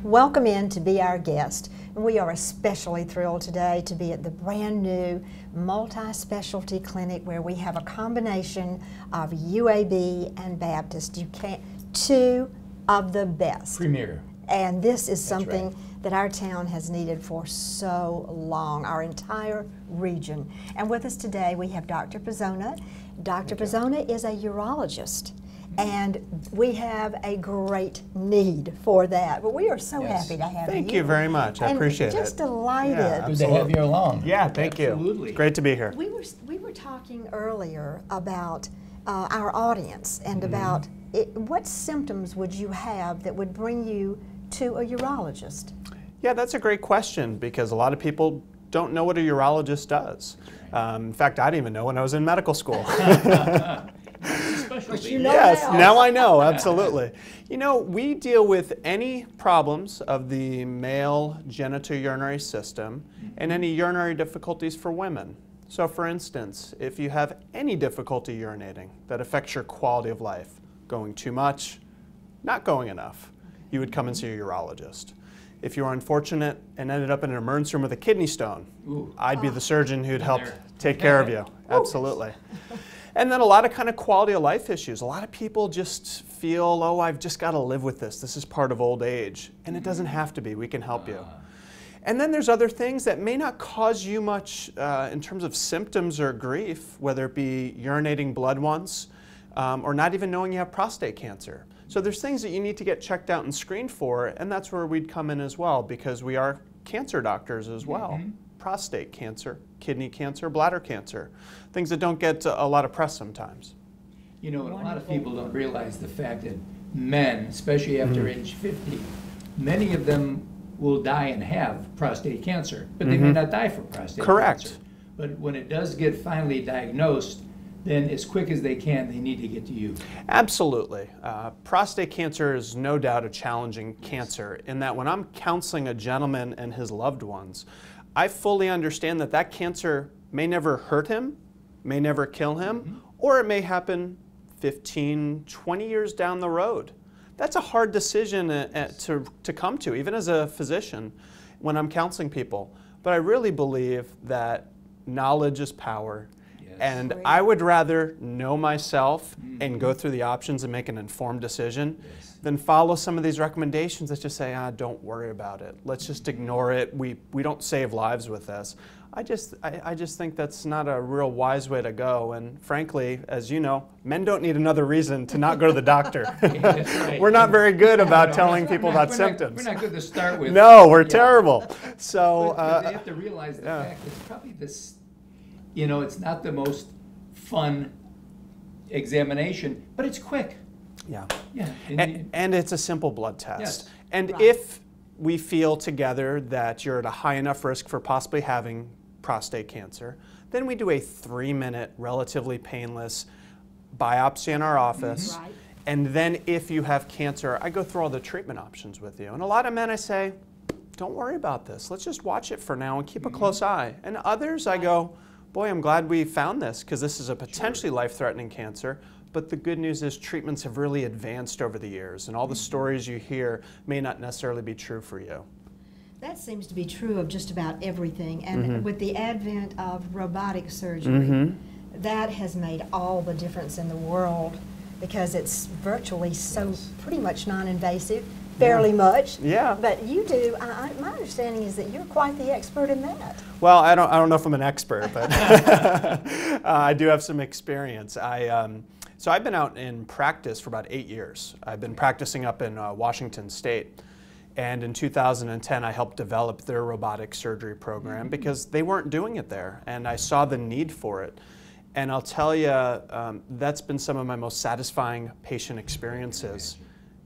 welcome in to be our guest. And we are especially thrilled today to be at the brand new multi-specialty clinic where we have a combination of UAB and Baptist. Two of the best. Premier. And this is something that our town has needed for so long, our entire region. And with us today we have Dr. Pazona. Dr. Pazona is a urologist, and we have a great need for that. But we are so happy to have you. Thank you very much. I appreciate it. Just delighted. Yeah, good to have you along. Yeah, thank you. Absolutely. Great to be here. We were talking earlier about our audience and about what symptoms would you have that would bring you to a urologist? Yeah, that's a great question because a lot of people don't know what a urologist does. In fact, I didn't even know when I was in medical school. But you know yes, now. now I know, absolutely. You know, we deal with any problems of the male genitourinary system and any urinary difficulties for women. So for instance, if you have any difficulty urinating that affects your quality of life, going too much, not going enough, you would come and see a urologist. If you were unfortunate and ended up in an emergency room with a kidney stone, I'd be the surgeon who'd help take care of you. Absolutely. And then a lot of kind of quality of life issues. A lot of people just feel, oh, I've just got to live with this. This is part of old age. And it doesn't have to be. We can help you. And then there's other things that may not cause you much in terms of symptoms or grief, whether it be urinating blood once or not even knowing you have prostate cancer. So there's things that you need to get checked out and screened for, and that's where we'd come in as well because we are cancer doctors as well. Prostate cancer, kidney cancer, bladder cancer, things that don't get a lot of press sometimes. You know, a lot of people don't realize the fact that men, especially after age 50, many of them will die and have prostate cancer, but they may not die from prostate cancer. But when it does get finally diagnosed, then as quick as they can, they need to get to you. Absolutely. Prostate cancer is no doubt a challenging cancer in that when I'm counseling a gentleman and his loved ones, I fully understand that that cancer may never hurt him, may never kill him, or it may happen 15, 20 years down the road. That's a hard decision to come to, even as a physician, when I'm counseling people. But I really believe that knowledge is power. And I would rather know myself and go through the options and make an informed decision than follow some of these recommendations that just say, don't worry about it. Let's just ignore it. We don't save lives with this. I just think that's not a real wise way to go. And frankly, as you know, men don't need another reason to not go to the doctor. We're not very good about telling people about symptoms. We're not good to start with. No, we're terrible. So but they have to realize the fact it's probably this. You know, it's not the most fun examination, but it's quick. Yeah. Yeah. And it's a simple blood test. Yes. And if we feel together that you're at a high enough risk for possibly having prostate cancer, then we do a 3-minute, relatively painless biopsy in our office. And then if you have cancer, I go through all the treatment options with you. And a lot of men I say, don't worry about this. Let's just watch it for now and keep a close eye. And others I go, boy, I'm glad we found this because this is a potentially life-threatening cancer. But the good news is treatments have really advanced over the years, and all the stories you hear may not necessarily be true for you. That seems to be true of just about everything. And with the advent of robotic surgery, that has made all the difference in the world because it's virtually so pretty much non-invasive. Fairly much. Yeah. But you do, my understanding is that you're quite the expert in that. Well, I don't know if I'm an expert, but I do have some experience. So I've been out in practice for about 8 years. I've been practicing up in Washington State. And in 2010, I helped develop their robotic surgery program because they weren't doing it there. And I saw the need for it. And I'll tell you, that's been some of my most satisfying patient experiences.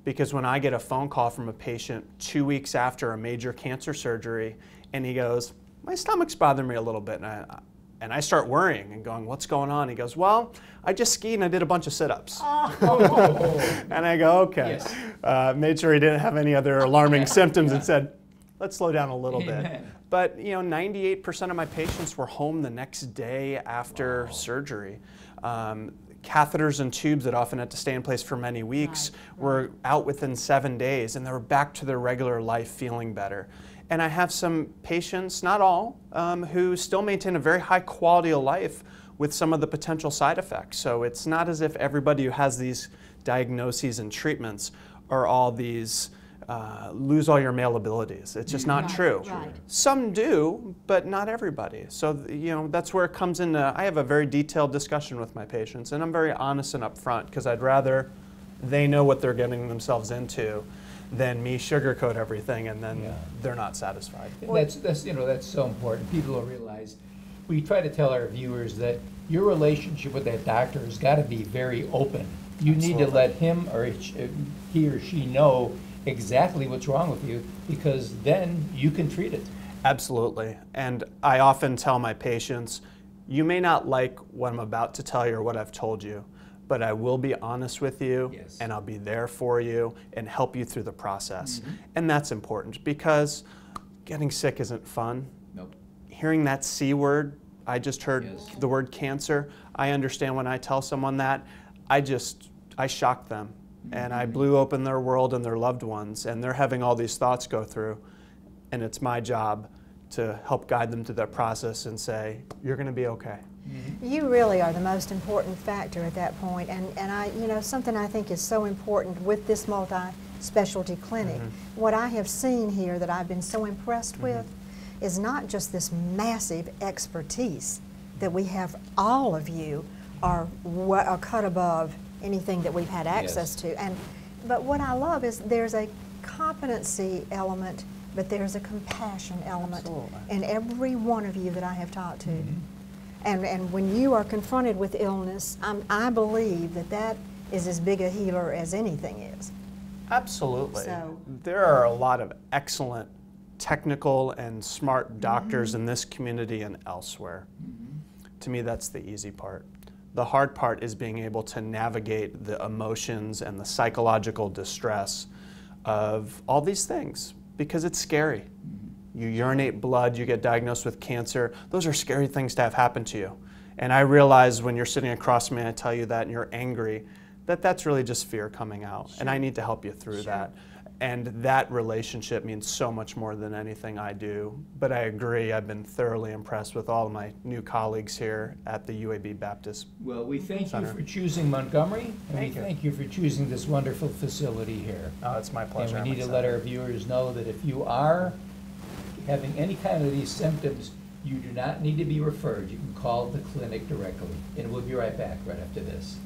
Because when I get a phone call from a patient 2 weeks after a major cancer surgery, and he goes, my stomach's bothering me a little bit, and I start worrying and going, what's going on? He goes, well, I just skied and I did a bunch of sit-ups. And I go, okay. Made sure he didn't have any other alarming symptoms and said, let's slow down a little bit. But 98% of my patients were home the next day after surgery. catheters and tubes that often had to stay in place for many weeks were out within 7 days, and they were back to their regular life feeling better. And I have some patients, not all, who still maintain a very high quality of life with some of the potential side effects. So it's not as if everybody who has these diagnoses and treatments are all these lose all your male abilities. It's just not true. Right. Some do, but not everybody. So that's where it comes into. I have a very detailed discussion with my patients, and I'm very honest and upfront because I'd rather they know what they're getting themselves into than me sugarcoat everything and then they're not satisfied. That's so important. People don't realize. We try to tell our viewers that your relationship with that doctor has got to be very open. You need to let him or he or she know exactly what's wrong with you, because then you can treat it. Absolutely. And I often tell my patients, you may not like what I'm about to tell you or what I've told you, but I will be honest with you, and I'll be there for you and help you through the process. And that's important because getting sick isn't fun. Nope. Hearing that C word, I just heard the word cancer. I understand when I tell someone that, I shock them. And I blew open their world and their loved ones, and they're having all these thoughts go through. And it's my job to help guide them through that process and say, you're going to be okay. You really are the most important factor at that point. And something I think is so important with this multi-specialty clinic, what I have seen here that I've been so impressed with is not just this massive expertise that we have. All of you are cut above anything that we've had access to. But what I love is there's a competency element, but there's a compassion element in every one of you that I have talked to. And when you are confronted with illness, I believe that is as big a healer as anything is. Absolutely. So, there are a lot of excellent technical and smart doctors in this community and elsewhere. To me, that's the easy part. The hard part is being able to navigate the emotions and the psychological distress of all these things, because it's scary. You urinate blood, you get diagnosed with cancer. Those are scary things to have happen to you. And I realize when you're sitting across from me and I tell you that and you're angry, that's really just fear coming out. And I need to help you through that. And that relationship means so much more than anything I do. But I agree, I've been thoroughly impressed with all of my new colleagues here at the UAB Baptist. Well, we thank you for choosing Montgomery, and we thank you for choosing this wonderful facility here. Oh, it's my pleasure. And we need to let our viewers know that if you are having any kind of these symptoms, you do not need to be referred. You can call the clinic directly. And we'll be right back right after this.